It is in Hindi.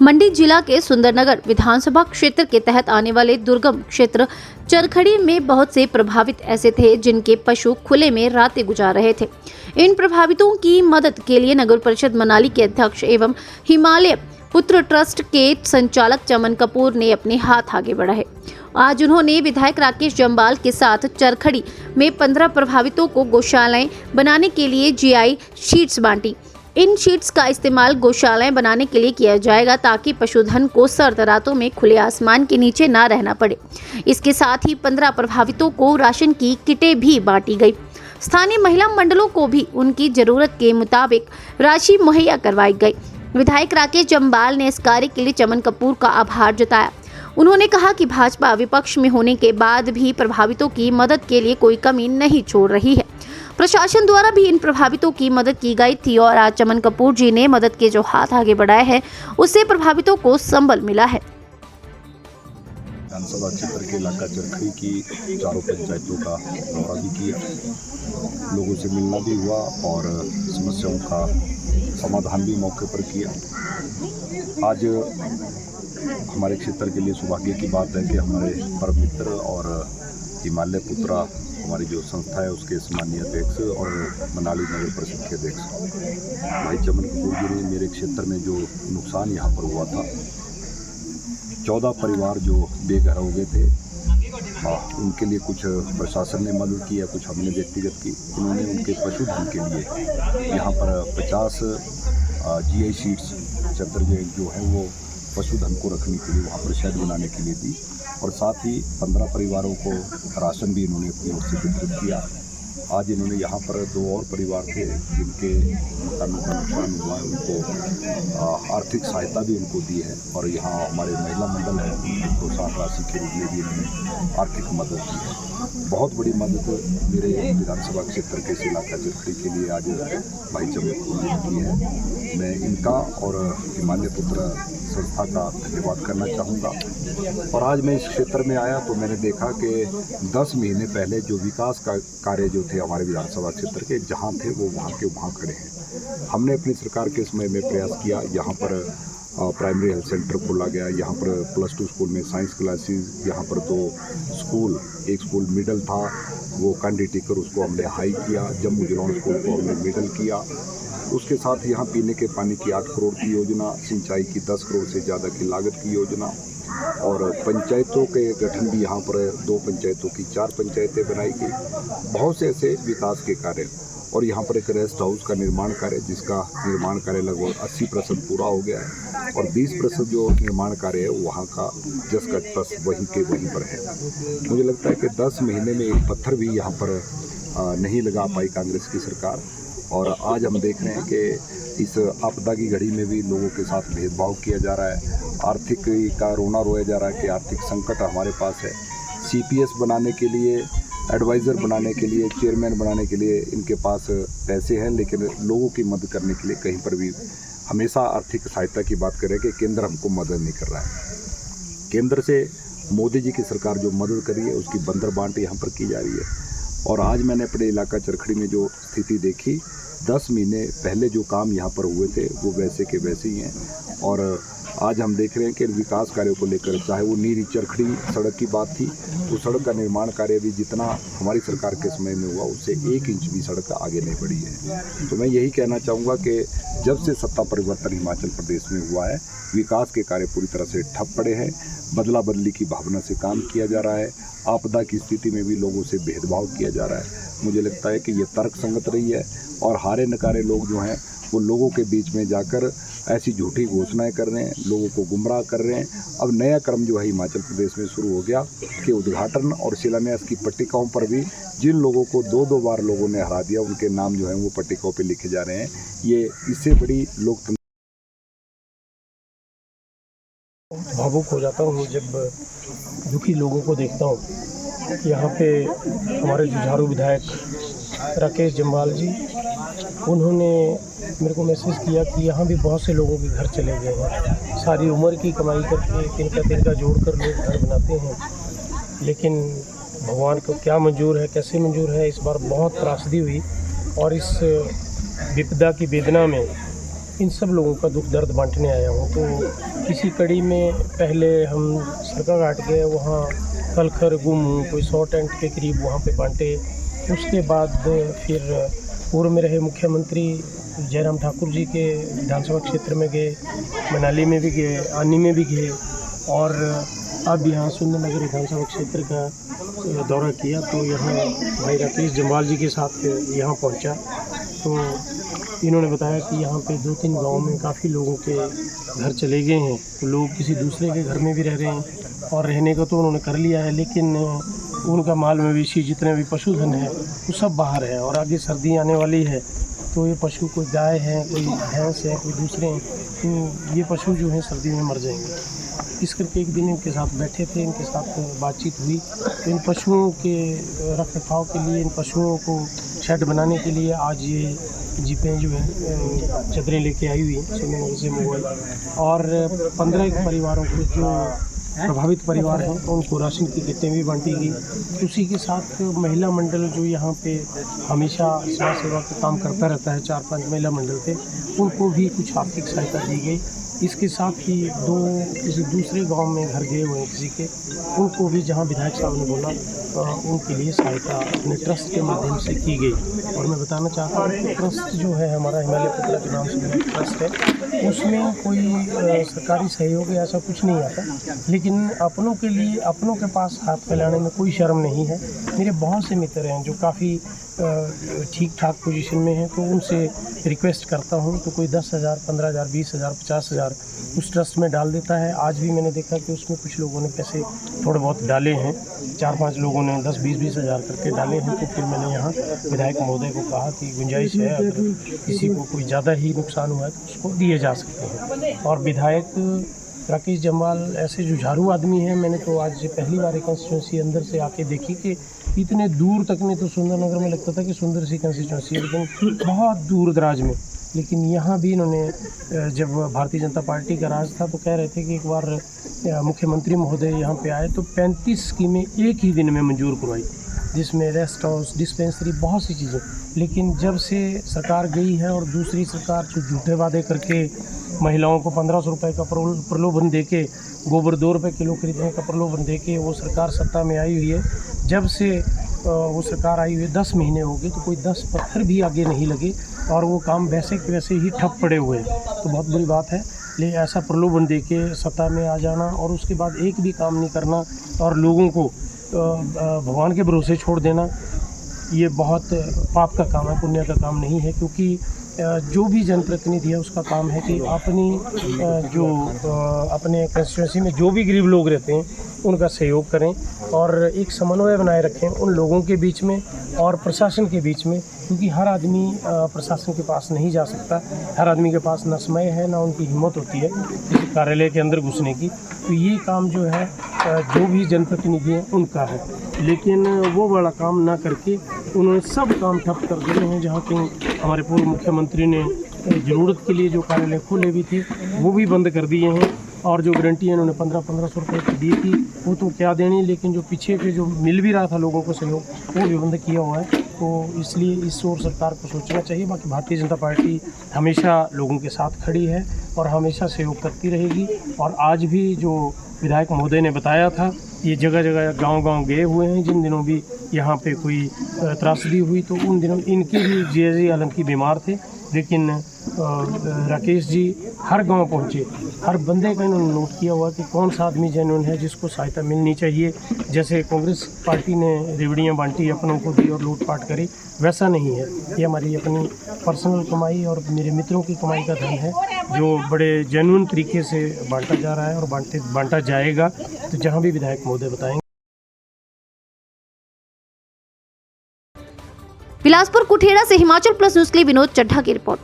मंडी जिला के सुंदरनगर विधानसभा क्षेत्र के तहत आने वाले दुर्गम क्षेत्र चरखड़ी में बहुत से प्रभावित ऐसे थे जिनके पशु खुले में रातें गुजार रहे थे। इन प्रभावितों की मदद के लिए नगर परिषद मनाली के अध्यक्ष एवं हिमालय पुत्र ट्रस्ट के संचालक चमन कपूर ने अपने हाथ आगे बढ़ाए। आज उन्होंने विधायक राकेश जम्वाल के साथ चरखड़ी में 15 प्रभावितों को गौशालाएं बनाने के लिए जीआई शीट्स बांटी। इन शीट्स का इस्तेमाल गौशालाएं बनाने के लिए किया जाएगा ताकि पशुधन को सर्द रातों में खुले आसमान के नीचे ना रहना पड़े। इसके साथ ही 15 प्रभावितों को राशन की किटें भी बांटी गई। स्थानीय महिला मंडलों को भी उनकी जरूरत के मुताबिक राशि मुहैया करवाई गई। विधायक राकेश जम्वाल ने इस कार्य के लिए चमन कपूर का आभार जताया। उन्होंने कहा कि भाजपा विपक्ष में होने के बाद भी प्रभावितों की मदद के लिए कोई कमी नहीं छोड़ रही है। प्रशासन द्वारा भी इन प्रभावितों की मदद की गई थी और आज चमन कपूर जी ने मदद के जो हाथ आगे बढ़ाए हैं उससे प्रभावितों को संबल मिला है। विधानसभा क्षेत्र के इलाका चरखड़ी की चारों पंचायतों का दौरा भी किया, लोगों से मिलना भी हुआ और समस्याओं का समाधान भी मौके पर किया। आज हमारे क्षेत्र के लिए सौभाग्य की बात है कि हमारे परम मित्र और हिमालय पुत्रा हमारी जो संस्था है उसके सम्मानीय अध्यक्ष और मनाली नगर परिषद के अध्यक्ष भाई चमन कपूर जी ने मेरे क्षेत्र में जो नुकसान यहाँ पर हुआ था, 14 परिवार जो बेघर हो गए थे, उनके लिए कुछ प्रशासन ने मदद की या कुछ हमने व्यक्तिगत की। उन्होंने उनके पशुधन के लिए यहाँ पर 50 जीआई शीट्स चद्दर जो है वो पशुधन को रखने के लिए वहाँ पर शेड बनाने के लिए दी और साथ ही 15 परिवारों को राशन भी इन्होंने अपनी ओर से वितरित किया। आज इन्होंने यहाँ पर 2 और परिवार थे जिनके मकानों का नुकसान हुआ है, उनको आर्थिक सहायता भी उनको दी है और यहाँ हमारे महिला मंडल है उनको प्रोत्साहन राशि के रूप में भी इन्होंने आर्थिक मदद दी है। बहुत बड़ी मदद मेरे विधानसभा क्षेत्र के इस इलाका चरखड़ी के लिए आज भाई चमन कपूर ने की है। मैं इनका और हिमालय पुत्र संस्था का धन्यवाद करना चाहूँगा। और आज मैं इस क्षेत्र में आया तो मैंने देखा कि 10 महीने पहले जो विकास का कार्य जो थे हमारे विधानसभा क्षेत्र के जहाँ थे वो वहाँ के वहाँ खड़े हैं। हमने अपनी सरकार के समय में प्रयास किया, यहाँ पर प्राइमरी हेल्थ सेंटर खोला गया, यहाँ पर +2 स्कूल में साइंस क्लासेस, यहाँ पर 2 स्कूल, एक स्कूल मिडल था वो कांडी टिकर उसको हमने हाई किया, जम्मू जिलौन स्कूल को हमने मिडल किया। उसके साथ यहाँ पीने के पानी की 8 करोड़ की योजना, सिंचाई की 10 करोड़ से ज़्यादा की लागत की योजना और पंचायतों के गठन भी यहाँ पर 2 पंचायतों की 4 पंचायतें बनाई गई। बहुत से ऐसे विकास के कार्य और यहाँ पर एक रेस्ट हाउस का निर्माण कार्य जिसका निर्माण कार्य लगभग 80% पूरा हो गया है और 20% जो निर्माण कार्य है वहाँ का जस का तस वहीं के वहीं पर है। मुझे लगता है कि 10 महीने में एक पत्थर भी यहाँ पर नहीं लगा पाई कांग्रेस की सरकार और आज हम देख रहे हैं कि इस आपदा की घड़ी में भी लोगों के साथ भेदभाव किया जा रहा है, आर्थिक का रोना रोया जा रहा है कि आर्थिक संकट हमारे पास है। CPS बनाने के लिए, एडवाइज़र बनाने के लिए, चेयरमैन बनाने के लिए इनके पास पैसे हैं, लेकिन लोगों की मदद करने के लिए कहीं पर भी हमेशा आर्थिक सहायता की बात करें कि केंद्र हमको मदद नहीं कर रहा है। केंद्र से मोदी जी की सरकार जो मदद कर रही है उसकी बंदर बांट यहाँ पर की जा रही है और आज मैंने अपने इलाका चरखड़ी में जो स्थिति देखी, 10 महीने पहले जो काम यहाँ पर हुए थे वो वैसे के वैसे ही हैं और आज हम देख रहे हैं कि विकास कार्यों को लेकर चाहे वो नीरी चरखड़ी सड़क की बात थी तो सड़क का निर्माण कार्य भी जितना हमारी सरकार के समय में हुआ उससे 1 इंच भी सड़क आगे नहीं बढ़ी है। तो मैं यही कहना चाहूँगा कि जब से सत्ता परिवर्तन हिमाचल प्रदेश में हुआ है विकास के कार्य पूरी तरह से ठप पड़े हैं, बदला बदली की भावना से काम किया जा रहा है, आपदा की स्थिति में भी लोगों से भेदभाव किया जा रहा है। मुझे लगता है कि ये तर्क संगत रही है और हारे नकारे लोग जो हैं वो लोगों के बीच में जाकर ऐसी झूठी घोषणाएं कर रहे हैं, लोगों को गुमराह कर रहे हैं। अब नया क्रम जो है हिमाचल प्रदेश में शुरू हो गया कि उद्घाटन और शिलान्यास की पट्टिकाओं पर भी जिन लोगों को 2-2 बार लोगों ने हरा दिया उनके नाम जो है वो पट्टिकाओं पर लिखे जा रहे हैं। ये इससे बड़ी लोकतंत्र भावुक हो जाता हूँ जब दुखी लोगों को देखता हूँ। यहाँ पे हमारे जुझारू विधायक राकेश जम्वाल जी, उन्होंने मेरे को मैसेज किया कि यहाँ भी बहुत से लोगों के घर चले गए हैं। सारी उम्र की कमाई करके तिनका जोड़ कर लोग घर बनाते हैं, लेकिन भगवान को क्या मंजूर है, कैसे मंजूर है। इस बार बहुत त्रासदी हुई और इस विपदा की वेदना में इन सब लोगों का दुख दर्द बांटने आया हूँ। तो इसी कड़ी में पहले हम सरका घाट गए, वहाँ कलखर गुम कोई 100 टेंट के करीब वहाँ पे बांटे। उसके बाद फिर पूर्व में रहे मुख्यमंत्री जयराम ठाकुर जी के विधानसभा क्षेत्र में गए, मनाली में भी गए, आनी में भी गए, और अब यहाँ सुंदरनगर विधानसभा क्षेत्र का दौरा किया। तो यहाँ भाई राकेश जम्वाल जी के साथ यहाँ पहुँचा। तो इन्होंने बताया कि यहाँ पे 2-3 गाँव में काफ़ी लोगों के घर चले गए हैं, तो लोग किसी दूसरे के घर में भी रह रहे हैं, और रहने का तो उन्होंने कर लिया है, लेकिन उनका माल मवेशी जितने भी पशुधन है वो सब बाहर है। और आगे सर्दी आने वाली है, तो ये पशु कोई गाय है, कोई भैंस है, कोई दूसरे हैं, तो ये पशु जो हैं सर्दी में मर जाएंगे। इस करके एक दिन इनके साथ बैठे थे, इनके साथ बातचीत हुई। तो इन पशुओं के रख रखाव के लिए, इन पशुओं को शेड बनाने के लिए आज ये जीपें जो है चदरें लेके आई हुई हैं सुंदरनगर से मोबाइल, और 15 परिवारों को जो प्रभावित परिवार हैं उनको राशन की किटें भी बांटी गई। उसी के साथ महिला मंडल जो यहाँ पे हमेशा समाज सेवा का काम करता रहता है, 4-5 महिला मंडल थे, उनको भी कुछ आर्थिक सहायता दी गई। इसके साथ ही किसी दूसरे गांव में घर गए हुए हैं किसी के, उनको भी जहां विधायक साहब ने बोला उनके लिए सहायता अपने ट्रस्ट के माध्यम से की गई। और मैं बताना चाहता हूँ कि ट्रस्ट जो है हमारा हिमालय पुतला के नाम से मेरा ट्रस्ट है, उसमें कोई सरकारी सहयोग ऐसा कुछ नहीं आता, लेकिन अपनों के लिए अपनों के पास हाथ फैलाने में कोई शर्म नहीं है। मेरे बहुत से मित्र हैं जो काफ़ी ठीक ठाक पोजीशन में हैं, तो उनसे रिक्वेस्ट करता हूं तो कोई 10,000, 15,000, 20,000, 50,000 उस ट्रस्ट में डाल देता है। आज भी मैंने देखा कि उसमें कुछ लोगों ने पैसे थोड़े बहुत डाले हैं, 4-5 लोगों ने 10-20,000 करके डाले हैं। तो फिर मैंने यहाँ विधायक महोदय को कहा कि गुंजाइश है, अगर किसी को कोई ज़्यादा ही नुकसान हुआ है तो उसको दिए जा सकते हैं। और विधायक राकेश जम्वाल ऐसे जुझारू आदमी हैं, मैंने तो आज पहली बार एक कंस्टिट्यूंसी अंदर से आके देखी कि इतने दूर तक में तो सुंदरनगर में लगता था कि सुंदर सी कंस्टिट्यूंसी है, लेकिन बहुत दूर दराज में। लेकिन यहाँ भी इन्होंने, जब भारतीय जनता पार्टी का राज था तो कह रहे थे कि एक बार मुख्यमंत्री महोदय यहाँ पे आए तो 35 स्कीमें एक ही दिन में मंजूर करवाई, जिसमें रेस्ट हाउस, डिस्पेंसरी, बहुत सी चीज़ें। लेकिन जब से सरकार गई है और दूसरी सरकार जो झूठे वादे करके महिलाओं को 1500 रुपये का प्रलोभन देके, गोबर 2 रुपये किलो खरीदने का प्रलोभन देके वो सरकार सत्ता में आई हुई है, जब से वो सरकार आई हुई है 10 महीने हो गए, तो कोई 10 पत्थर भी आगे नहीं लगे और वो काम वैसे के वैसे ही ठप पड़े हुए हैं। तो बहुत बुरी बात है। ले ऐसा प्रलोभन देके सत्ता में आ जाना और उसके बाद एक भी काम नहीं करना और लोगों को भगवान के भरोसे छोड़ देना, ये बहुत पाप का काम है, पुण्य का काम नहीं है। क्योंकि जो भी जनप्रतिनिधि है उसका काम है कि अपने कंस्टिट्यूंसी में जो भी गरीब लोग रहते हैं उनका सहयोग करें और एक समन्वय बनाए रखें उन लोगों के बीच में और प्रशासन के बीच में। क्योंकि हर आदमी प्रशासन के पास नहीं जा सकता, हर आदमी के पास ना समय है ना उनकी हिम्मत होती है किसी कार्यालय के अंदर घुसने की। तो ये काम जो है जो भी जनप्रतिनिधि हैं उनका है, लेकिन वो बड़ा काम ना करके उन्होंने सब काम ठप कर दिए हैं। जहाँ के हमारे पूर्व मुख्यमंत्री ने ज़रूरत के लिए जो कार्यालय खोले भी थे वो भी बंद कर दिए हैं, और जो गारंटी इन्होंने 1500 रुपये की दी थी वो तो क्या देनी, लेकिन जो पीछे के जो मिल भी रहा था लोगों को सहयोग वो भी बंद किया हुआ है। तो इसलिए इस ओर सरकार को सोचना चाहिए। बाकी भारतीय जनता पार्टी हमेशा लोगों के साथ खड़ी है और हमेशा सहयोग करती रहेगी। और आज भी जो विधायक महोदय ने बताया था, ये जगह जगह गांव-गांव गए हुए हैं। जिन दिनों भी यहाँ पे कोई त्रासदी हुई तो उन दिनों इनके भी जीजी हालांकि बीमार थे, लेकिन राकेश जी हर गांव पहुँचे, हर बंदे का इन्होंने नोट किया हुआ कि कौन सा आदमी जेन्युइन है जिसको सहायता मिलनी चाहिए। जैसे कांग्रेस पार्टी ने रेवड़ियाँ बांटी, अपनों को दी और लूटपाट करी, वैसा नहीं है। ये हमारी अपनी पर्सनल कमाई और मेरे मित्रों की कमाई का धन है जो बड़े जेन्युइन तरीके से बांटा जा रहा है और बांटा जाएगा। तो जहाँ भी विधायक महोदय बताएंगे। बिलासपुर कुठेड़ा से हिमाचल प्लस न्यूज के लिए विनोद चड्ढा की रिपोर्ट।